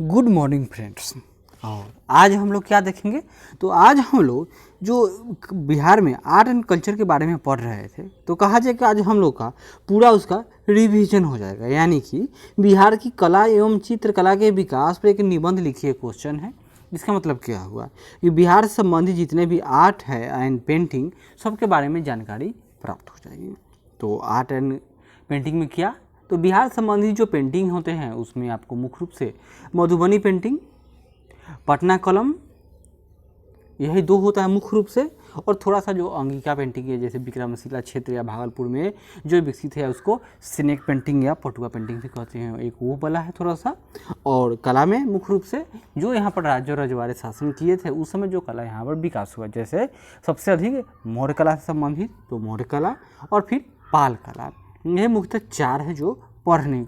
Good morning friends. और आज हम लोग क्या देखेंगे, तो आज हम लोग जो बिहार में आर्ट एंड कल्चर के बारे में पढ़ रहे थे, तो कहा जाए कि आज हम लोग का पूरा उसका रिवीजन हो जाएगा। यानी कि बिहार की कला एवं चित्रकला के विकास पर एक निबंध लिखिए क्वेश्चन है। इसका मतलब क्या हुआ कि बिहार से संबंधित जितने भी आर्ट है एंड पेंटिंग सबके बारे में जानकारी प्राप्त हो जाएगी। तो आर्ट एंड पेंटिंग में क्या, तो बिहार संबंधी जो पेंटिंग होते हैं उसमें आपको मुख्य रूप से मधुबनी पेंटिंग, पटना कलम, यही दो होता है मुख्य रूप से। और थोड़ा सा जो अंगिका पेंटिंग है, जैसे विक्रमशिला क्षेत्र या भागलपुर में जो विकसित है उसको स्नेक पेंटिंग या पटुआ पेंटिंग भी कहते हैं, एक वो वाला है थोड़ा सा। और कला में मुख्य रूप से जो यहाँ पर राज्य रजवाड़े शासन किए थे उस समय जो कला यहाँ पर विकास हुआ, जैसे सबसे अधिक मौर्य कला से संबंधित तो मौर्य कला, और फिर पाल कला। यह मुख्यतः चार है जो पढ़ने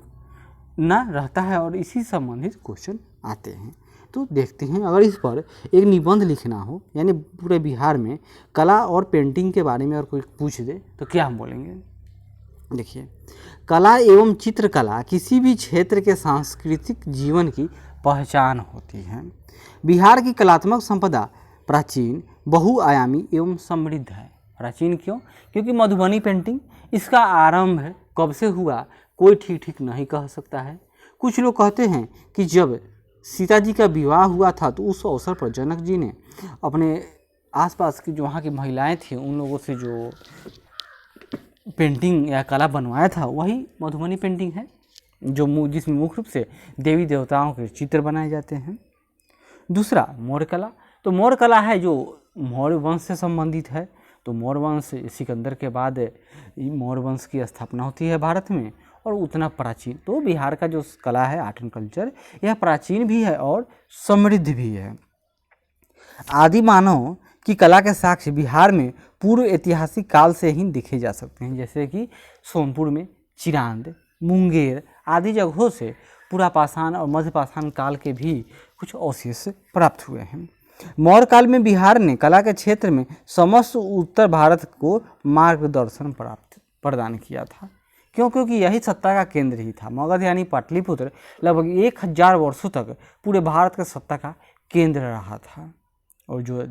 ना रहता है और इसी संबंधित क्वेश्चन आते हैं। तो देखते हैं, अगर इस पर एक निबंध लिखना हो, यानी पूरे बिहार में कला और पेंटिंग के बारे में और कोई पूछ दे तो क्या हम बोलेंगे। देखिए, कला एवं चित्रकला किसी भी क्षेत्र के सांस्कृतिक जीवन की पहचान होती है। बिहार की कलात्मक संपदा प्राचीन, बहुआयामी एवं समृद्ध है। प्राचीन क्यों? क्योंकि मधुबनी पेंटिंग इसका आरंभ कब से हुआ कोई ठीक नहीं कह सकता है। कुछ लोग कहते हैं कि जब सीता जी का विवाह हुआ था तो उस अवसर पर जनक जी ने अपने आसपास की जो वहाँ की महिलाएं थी उन लोगों से जो पेंटिंग या कला बनवाया था वही मधुबनी पेंटिंग है, जो जिसमें मुख्य रूप से देवी देवताओं के चित्र बनाए जाते हैं। दूसरा मौर्य कला, तो मौर्य कला है जो मौर्य वंश से संबंधित है। तो मौर्य वंश सिकंदर के बाद मौर्य वंश की स्थापना होती है भारत में, और उतना प्राचीन। तो बिहार का जो कला है आर्ट एंड कल्चर, यह प्राचीन भी है और समृद्ध भी है। आदि मानव की कला के साक्ष्य बिहार में पूर्व ऐतिहासिक काल से ही देखे जा सकते हैं, जैसे कि सोनपुर में चिरांद, मुंगेर आदि जगहों से पुरापाषाण और मध्यपाषाण काल के भी कुछ अवशेष प्राप्त हुए हैं। मौर्य काल में बिहार ने कला के क्षेत्र में समस्त उत्तर भारत को मार्गदर्शन प्रदान किया था। क्यों? क्योंकि यही सत्ता का केंद्र ही था। मगध यानी पाटलिपुत्र लगभग 1000 वर्षों तक पूरे भारत का सत्ता का केंद्र रहा था। और जो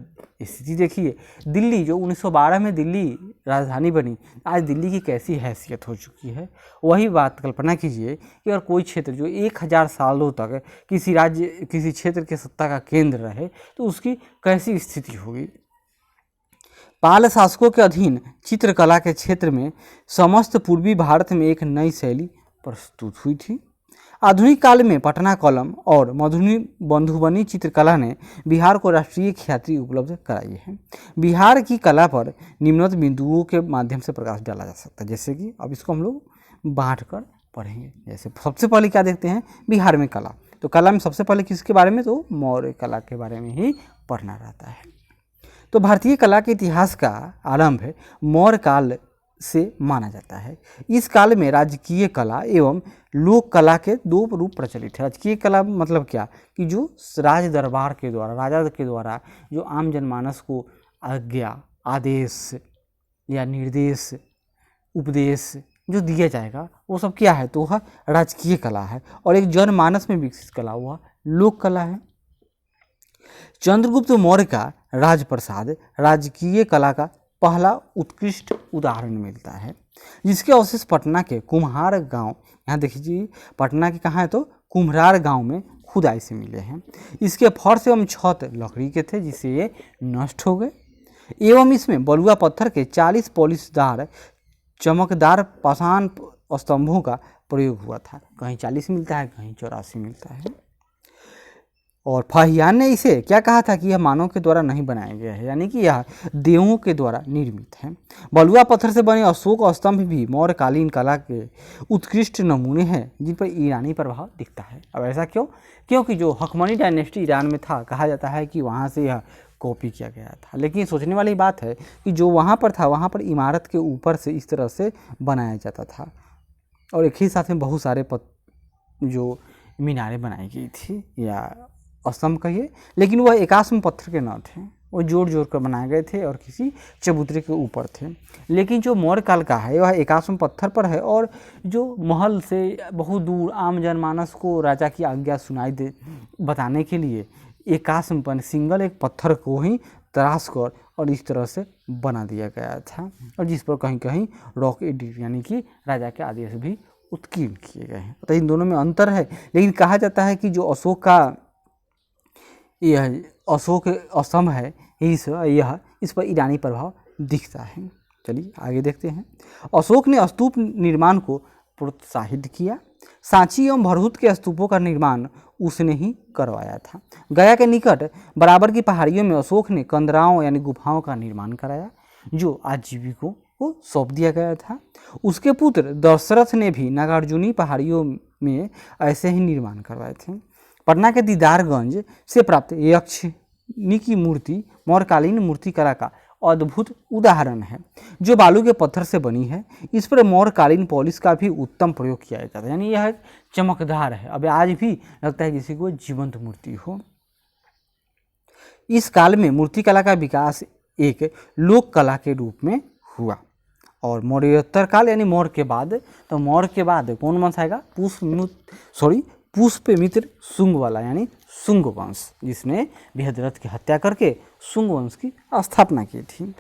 स्थिति देखिए, दिल्ली जो 1912 में दिल्ली राजधानी बनी, आज दिल्ली की कैसी हैसियत हो चुकी है। वही बात कल्पना कीजिए कि अगर कोई क्षेत्र जो 1000 सालों तक किसी राज्य किसी क्षेत्र के सत्ता का केंद्र रहे तो उसकी कैसी स्थिति होगी। पाल शासकों के अधीन चित्रकला के क्षेत्र में समस्त पूर्वी भारत में एक नई शैली प्रस्तुत हुई थी। आधुनिक काल में पटना कलम और मधुबनी चित्रकला ने बिहार को राष्ट्रीय ख्याति उपलब्ध कराई है। बिहार की कला पर निम्नलिखित बिंदुओं के माध्यम से प्रकाश डाला जा सकता है, जैसे कि अब इसको हम लोग बांट कर पढ़ेंगे। जैसे सबसे पहले क्या देखते हैं, बिहार में कला। तो कला में सबसे पहले किसके बारे में, तो मौर्य कला के बारे में ही पढ़ना रहता है। तो भारतीय कला के इतिहास का आरंभ मौर्य काल से माना जाता है। इस काल में राजकीय कला एवं लोक कला के दो रूप प्रचलित है। राजकीय कला मतलब क्या, कि जो राज दरबार के द्वारा, राजा के द्वारा जो आम जनमानस को आज्ञा, आदेश या निर्देश, उपदेश जो दिया जाएगा वो सब क्या है, तो वह राजकीय कला है। और एक जनमानस में विकसित कला वह लोक कला है। चंद्रगुप्त मौर्य का राजप्रसाद राजकीय कला का पहला उत्कृष्ट उदाहरण मिलता है, जिसके अवशेष पटना के कुम्हार गांव, यहाँ देखिए पटना के कहाँ है, तो कुम्हार गांव में खुदाई से मिले हैं। इसके फर्श एवं छत लकड़ी के थे जिससे ये नष्ट हो गए, एवं इसमें बलुआ पत्थर के 40 पॉलिशदार चमकदार पाषाण स्तंभों का प्रयोग हुआ था। कहीं 40 मिलता है, कहीं 84 मिलता है। और फाहियान ने इसे क्या कहा था कि यह मानव के द्वारा नहीं बनाया गया है, यानी कि यह देवों के द्वारा निर्मित है। बलुआ पत्थर से बने अशोक स्तंभ भी मौर्यकालीन कला के उत्कृष्ट नमूने हैं जिन पर ईरानी प्रभाव दिखता है। अब ऐसा क्यों? क्योंकि जो हकमनी डायनेस्टी ईरान में था, कहा जाता है कि वहाँ से यह कॉपी किया गया था। लेकिन सोचने वाली बात है कि जो वहाँ पर था वहाँ पर इमारत के ऊपर से इस तरह से बनाया जाता था, और एक ही साथ में बहुत सारे जो मीनारें बनाई गई थी या स्तंभ कहिए, लेकिन वह एकाश्म पत्थर के न थे। वो जोड़ जोड़ कर बनाए गए थे और किसी चबूतरे के ऊपर थे। लेकिन जो मौर्य काल का है वह एकाश्म पत्थर पर है और जो महल से बहुत दूर आम जनमानस को राजा की आज्ञा सुनाई दे बताने के लिए एकाश्म पर सिंगल एक पत्थर को ही तराश कर और इस तरह से बना दिया गया था, और जिस पर कहीं कहीं रॉक एडिट यानी कि राजा के आदेश भी उत्कीर्ण किए गए हैं। तो इन दोनों में अंतर है, लेकिन कहा जाता है कि जो अशोक का यह अशोक स्तंभ है यह इस पर ईरानी प्रभाव दिखता है। चलिए आगे देखते हैं। अशोक ने स्तूप निर्माण को प्रोत्साहित किया। सांची एवं भरहुत के स्तूपों का निर्माण उसने ही करवाया था। गया के निकट बराबर की पहाड़ियों में अशोक ने कंदराओं यानी गुफाओं का निर्माण कराया, जो आजीविकों को सौंप दिया गया था। उसके पुत्र दशरथ ने भी नागार्जुनी पहाड़ियों में ऐसे ही निर्माण करवाए थे। पटना के दीदारगंज से प्राप्त यक्षिनी की मूर्ति मौर्यकालीन मूर्तिकला का अद्भुत उदाहरण है, जो बालू के पत्थर से बनी है। इस पर मौर्यकालीन पॉलिश का भी उत्तम प्रयोग किया जाता है, यानी यह एक चमकदार है। अब आज भी लगता है जैसे कोई जीवंत मूर्ति हो। इस काल में मूर्तिकला का विकास एक लोक कला के रूप में हुआ। और मौर्योत्तर काल यानी मौर्य के बाद, तो मौर्य के बाद कौन वंश आएगा? पुष्यमित्र शुंग वाला यानी शुंग वंश, जिसने बृहद्रथ की हत्या करके शुंग वंश की स्थापना की थी।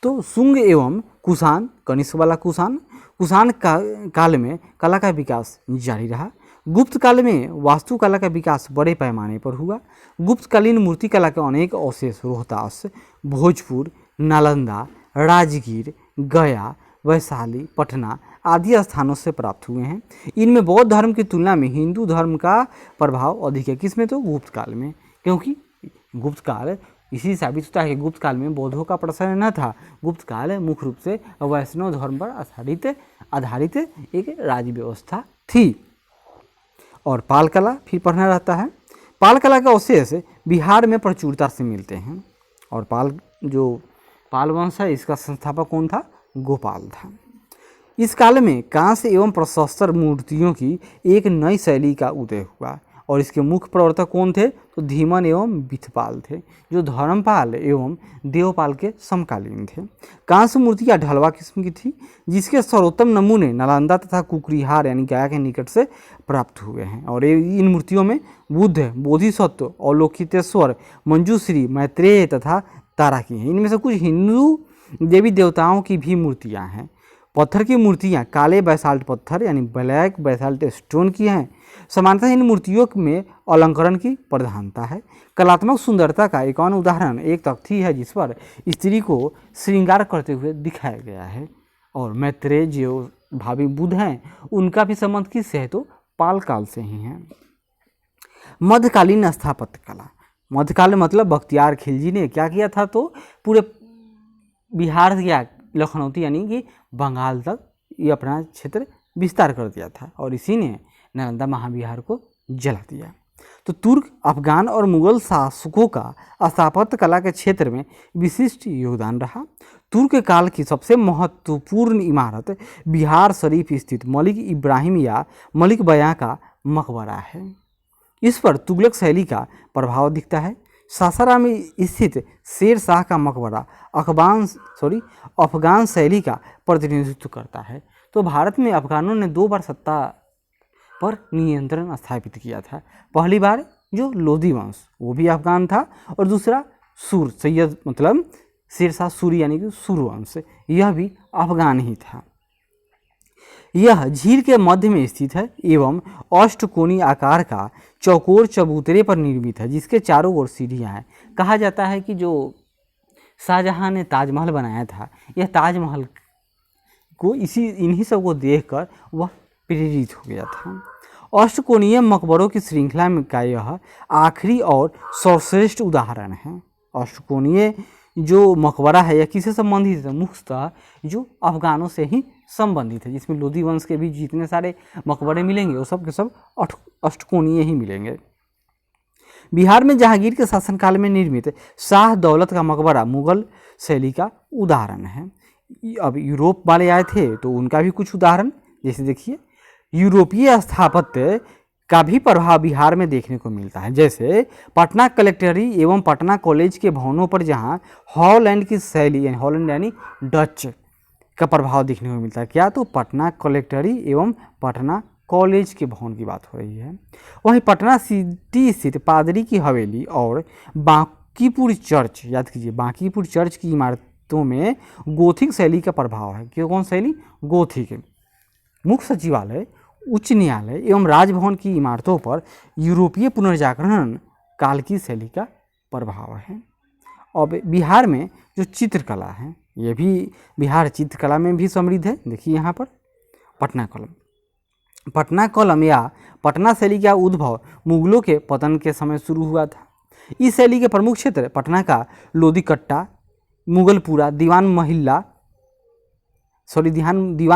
तो शुंग एवं कुषाण, कनिष्क वाला कुषाण काल में कला का विकास जारी रहा। गुप्त काल में वास्तुकला का विकास बड़े पैमाने पर हुआ। गुप्तकालीन मूर्तिकला के अनेक अवशेष रोहतास, भोजपुर, नालंदा, राजगीर, गया, वैशाली, पटना आदि स्थानों से प्राप्त हुए हैं। इनमें बौद्ध धर्म की तुलना में हिंदू धर्म का प्रभाव अधिक है। किसमें? तो गुप्त काल में, क्योंकि गुप्त काल इसी साबित होता है कि गुप्त काल में बौद्धों का प्रसार न था। गुप्त काल मुख्य रूप से वैष्णव धर्म पर आधारित एक राज्य व्यवस्था थी। और पाल कला फिर पढ़ना रहता है। पाल कला के अवशेष बिहार में प्रचुरता से मिलते हैं। और पाल वंश है, इसका संस्थापक कौन था? गोपाल था। इस काल में कांस्य एवं प्रशस्तर मूर्तियों की एक नई शैली का उदय हुआ, और इसके मुख्य प्रवर्तक कौन थे? तो धीमन एवं विथपाल थे, जो धर्मपाल एवं देवपाल के समकालीन थे। कांस्य मूर्तियाँ ढलवा किस्म की थी, जिसके सर्वोत्तम नमूने नालंदा तथा कुकरीहार यानी गया के निकट से प्राप्त हुए हैं। और इन मूर्तियों में बुद्ध, बोधिसत्व, अवलोकितेश्वर, मंजूश्री, मैत्रेय तथा तारा की हैं। इनमें से कुछ हिंदू देवी देवताओं की भी मूर्तियाँ हैं। पत्थर की मूर्तियाँ काले बैसाल्ट पत्थर यानी ब्लैक बैसाल्ट स्टोन की हैं। समानतः इन मूर्तियों में अलंकरण की प्रधानता है। कलात्मक सुंदरता का एक और उदाहरण एक तख्ती है, जिस पर स्त्री को श्रृंगार करते हुए दिखाया गया है। और मैत्रेय जो भावी बुद्ध हैं, उनका भी संबंध किससे है? तो पाल काल से ही है। मध्यकालीन स्थापत्य कला, मध्यकाल मतलब बख्तियार खिलजी ने क्या किया था? तो पूरे बिहार या लखनऊती यानी कि बंगाल तक ये अपना क्षेत्र विस्तार कर दिया था, और इसी ने नालंदा महाविहार को जला दिया। तो तुर्क, अफगान और मुगल शासकों का स्थापत्य कला के क्षेत्र में विशिष्ट योगदान रहा। तुर्क काल की सबसे महत्वपूर्ण इमारत बिहार शरीफ स्थित मलिक इब्राहिम या मलिक बयां का मकबरा है। इस पर तुगलक शैली का प्रभाव दिखता है। सासाराम में स्थित शेर शाह का मकबरा अफगान शैली का प्रतिनिधित्व करता है। तो भारत में अफगानों ने 2 बार सत्ता पर नियंत्रण स्थापित किया था। पहली बार जो लोधी वंश, वो भी अफगान था, और दूसरा सैयद मतलब शेर शाह सूरी यानी कि सूरवंश, यह भी अफगान ही था। यह झील के मध्य में स्थित है एवं अष्टकोणीय आकार का चौकोर चबूतरे पर निर्मित है, जिसके चारों ओर सीढ़ियाँ हैं। कहा जाता है कि जो शाहजहां ने ताजमहल बनाया था, यह ताजमहल को इन्हीं सब को देखकर वह प्रेरित हो गया था। अष्टकोणीय मकबरों की श्रृंखला में का यह आखिरी और सर्वश्रेष्ठ उदाहरण है। अष्टकोणीय जो मकबरा है यह किससे संबंधित है? मुख्यतः जो अफगानों से ही संबंधित है, जिसमें लोधी वंश के भी जितने सारे मकबरे मिलेंगे वो सब के सब अष्टकोणीय ही मिलेंगे। बिहार में जहांगीर के शासनकाल में निर्मित शाह दौलत का मकबरा मुगल शैली का उदाहरण है। अब यूरोप वाले आए थे तो उनका भी कुछ उदाहरण, जैसे देखिए यूरोपीय स्थापत्य का भी प्रभाव बिहार में देखने को मिलता है। जैसे पटना कलेक्टरी एवं पटना कॉलेज के भवनों पर जहाँ हॉलैंड की शैली यानी हॉलैंड यानी डच का प्रभाव देखने को मिलता है। क्या? तो पटना कलेक्टरी एवं पटना कॉलेज के भवन की बात हो रही है। वहीं पटना सिटी स्थित पादरी की हवेली और बांकीपुर चर्च, याद कीजिए बांकीपुर चर्च की इमारतों में गोथिक शैली का प्रभाव है। क्यों? कौन शैली? गोथिक। मुख्य सचिवालय, उच्च न्यायालय एवं राजभवन की इमारतों पर यूरोपीय पुनर्जागरण काल की शैली का प्रभाव है। अब बिहार में जो चित्रकला है, ये भी बिहार चित्रकला में भी समृद्ध है। देखिए यहाँ पर पटना कलम। पटना कलम या पटना शैली का उद्भव मुगलों के पतन के समय शुरू हुआ था। इस शैली के प्रमुख क्षेत्र पटना का लोदीकट्टा, मुगलपुरा, दीवान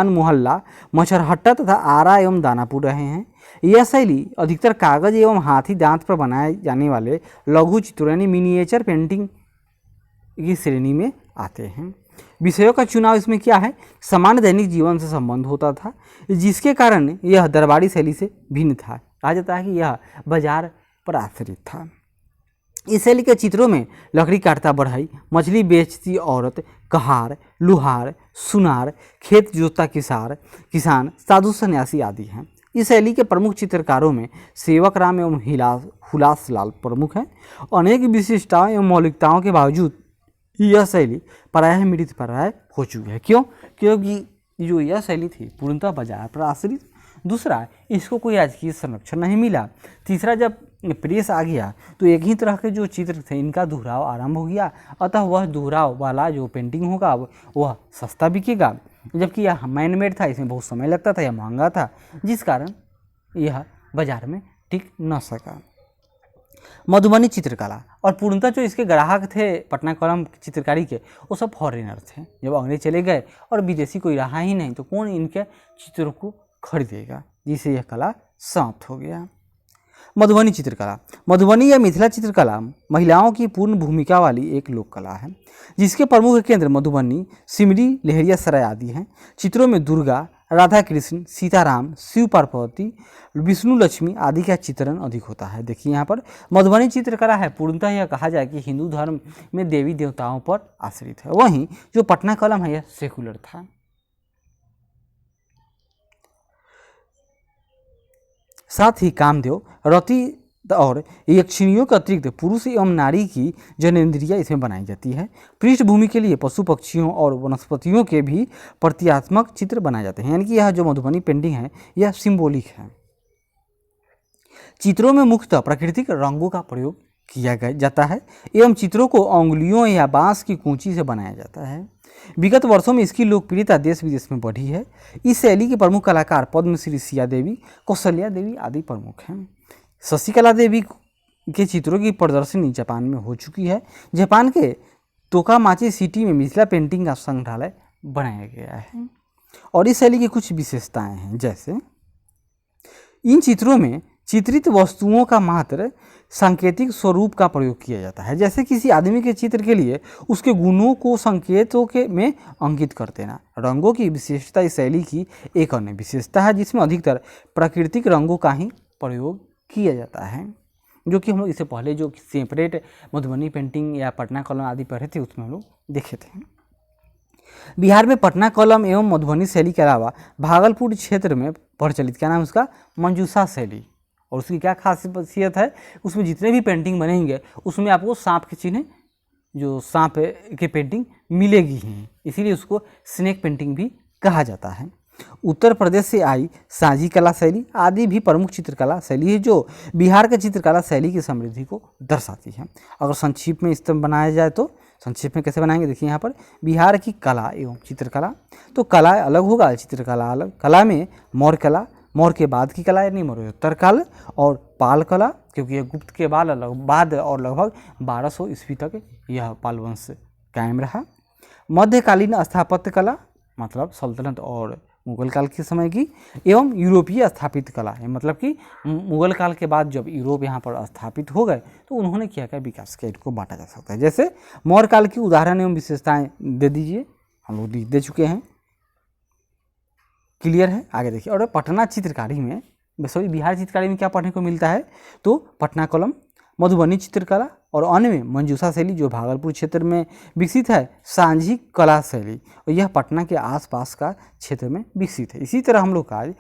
मोहल्ला, मछरहट्टा तथा आरा एवं दानापुर रहे हैं। यह शैली अधिकतर कागज एवं हाथी दांत पर बनाए जाने वाले लघु चित्रों यानी मिनिएचर पेंटिंग की श्रेणी में आते हैं। विषयों का चुनाव इसमें क्या है? सामान्य दैनिक जीवन से संबंध होता था, जिसके कारण यह दरबारी शैली से भिन्न था। कहा जाता है कि यह बाजार पर आश्रित था। इस शैली के चित्रों में लकड़ी काटता बढ़ई, मछली बेचती औरत, कहार, लुहार, सुनार, खेत जोतता किसान, साधु सन्यासी आदि हैं। इस शैली के प्रमुख चित्रकारों में सेवक राम एवं हुलासलाल प्रमुख हैं। अनेक विशिष्टताओं एवं मौलिकताओं के बावजूद यह शैली प्रायः मृतप्राय हो चुकी है। क्यों? क्योंकि जो यह शैली थी पूर्णतः बाजार पर आश्रित। दूसरा, इसको कोई राजकीय संरक्षण नहीं मिला। तीसरा, जब प्रेस आ गया तो एक ही तरह के जो चित्र थे इनका दोहराव आरंभ हो गया, अतः वह दोहराव वाला जो पेंटिंग होगा वह सस्ता बिकेगा, जबकि यह मैनमेड था, इसमें बहुत समय लगता था, यह महंगा था, जिस कारण यह बाजार में टिक न सका। मधुबनी चित्रकला, और पूर्णतः जो इसके ग्राहक थे पटना कलम चित्रकारी के वो सब फॉरेनर थे। जब अंग्रेज चले गए और विदेशी कोई रहा ही नहीं तो कौन इनके चित्रों को खरीदेगा, जिससे यह कला समाप्त हो गया। मधुबनी चित्रकला। मधुबनी या मिथिला चित्रकला महिलाओं की पूर्ण भूमिका वाली एक लोक कला है, जिसके प्रमुख केंद्र मधुबनी, सिमरी, लहरियासराय आदि हैं। चित्रों में दुर्गा, राधा कृष्ण, सीताराम, शिव पार्वती, विष्णु लक्ष्मी आदि का चित्रण अधिक होता है। देखिए यहाँ पर मधुबनी चित्रकला है पूर्णतः यह कहा जाए कि हिंदू धर्म में देवी देवताओं पर आश्रित है। वहीं जो पटना कलम है यह सेकुलर था। साथ ही कामदेव, रति और यक्षिणियों के अतिरिक्त पुरुष एवं नारी की जनेंद्रियां इसमें बनाई जाती है। पृष्ठभूमि के लिए पशु पक्षियों और वनस्पतियों के भी प्रतीकात्मक चित्र बनाए जाते हैं। यानी कि यह जो मधुबनी पेंटिंग है यह सिंबॉलिक है। चित्रों में मुख्यतः प्राकृतिक रंगों का प्रयोग किया जाता है एवं चित्रों को अंगुलियों या बांस की कूंची से बनाया जाता है। विगत वर्षों में इसकी लोकप्रियता देश विदेश में बढ़ी है। इस शैली के प्रमुख कलाकार पद्मश्री सिया देवी, कौशल्या देवी आदि प्रमुख हैं। शशिकला देवी के चित्रों की प्रदर्शनी जापान में हो चुकी है। जापान के तोकामाची सिटी में मिथिला पेंटिंग का संग्रहालय बनाया गया है। और इस शैली की कुछ विशेषताएं हैं, जैसे इन चित्रों में चित्रित वस्तुओं का मात्र सांकेतिक स्वरूप का प्रयोग किया जाता है। जैसे किसी आदमी के चित्र के लिए उसके गुणों को संकेतों के में अंकित कर देना। रंगों की विशेषता इस शैली की एक अन्य विशेषता है, जिसमें अधिकतर प्राकृतिक रंगों का ही प्रयोग किया जाता है, जो कि हम लोग इससे पहले जो सेपरेट मधुबनी पेंटिंग या पटना कलम आदि पढ़े थे उसमें हम लोग देखे थे। बिहार में पटना कलम एवं मधुबनी शैली के अलावा भागलपुर क्षेत्र में प्रचलित, क्या नाम है उसका, मंजूषा शैली। और उसकी क्या खासियत है, उसमें जितने भी पेंटिंग बनेंगे उसमें आपको सांप के चिन्ह, जो सांप के पेंटिंग मिलेगी ही, इसीलिए उसको स्नेक पेंटिंग भी कहा जाता है। उत्तर प्रदेश से आई साझी कला शैली आदि भी प्रमुख चित्रकला शैली है, जो बिहार के चित्रकला शैली की समृद्धि को दर्शाती है। अगर संक्षिप्त में इस बनाया जाए तो संक्षिप्त में कैसे बनाएंगे, देखिए यहाँ पर बिहार की कला एवं चित्रकला। तो कला अलग होगा, चित्रकला अलग। कला में मौर्य कला, मौर्य के बाद की कला यानी मौर्योत्तर काल, और पाल कला, क्योंकि यह गुप्त के बाद और लगभग 1200 ईस्वी तक यह पाल वंश कायम रहा। मध्यकालीन स्थापत्य कला मतलब सल्तनत और मुगल काल के समय की, एवं यूरोपीय स्थापित कला है, मतलब कि मुगल काल के बाद जब यूरोप यहाँ पर स्थापित हो गए तो उन्होंने क्या क्या विकास किया, इनको बांटा जा सकता है। जैसे मौर्य काल की उदाहरण एवं विशेषताएं दे दीजिए, हम लोग दे चुके हैं, क्लियर है। आगे देखिए, और पटना चित्रकारी में सॉरी बिहार चित्रकारी में क्या पढ़ने को मिलता है, तो पटना कलम, मधुबनी चित्रकला और अन्य में मंजूषा शैली जो भागलपुर क्षेत्र में विकसित है, सांझी कला शैली और यह पटना के आसपास का क्षेत्र में विकसित है। इसी तरह हम लोग का आज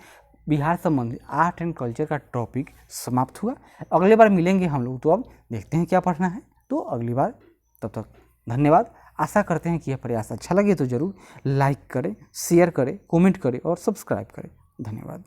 बिहार संबंधी आर्ट एंड कल्चर का टॉपिक समाप्त हुआ। अगले बार मिलेंगे हम लोग, तो अब देखते हैं क्या पढ़ना है, तो अगली बार, तब तक धन्यवाद। आशा करते हैं कि यह प्रयास अच्छा लगे तो ज़रूर लाइक करें, शेयर करें, कमेंट करें और सब्सक्राइब करें। धन्यवाद।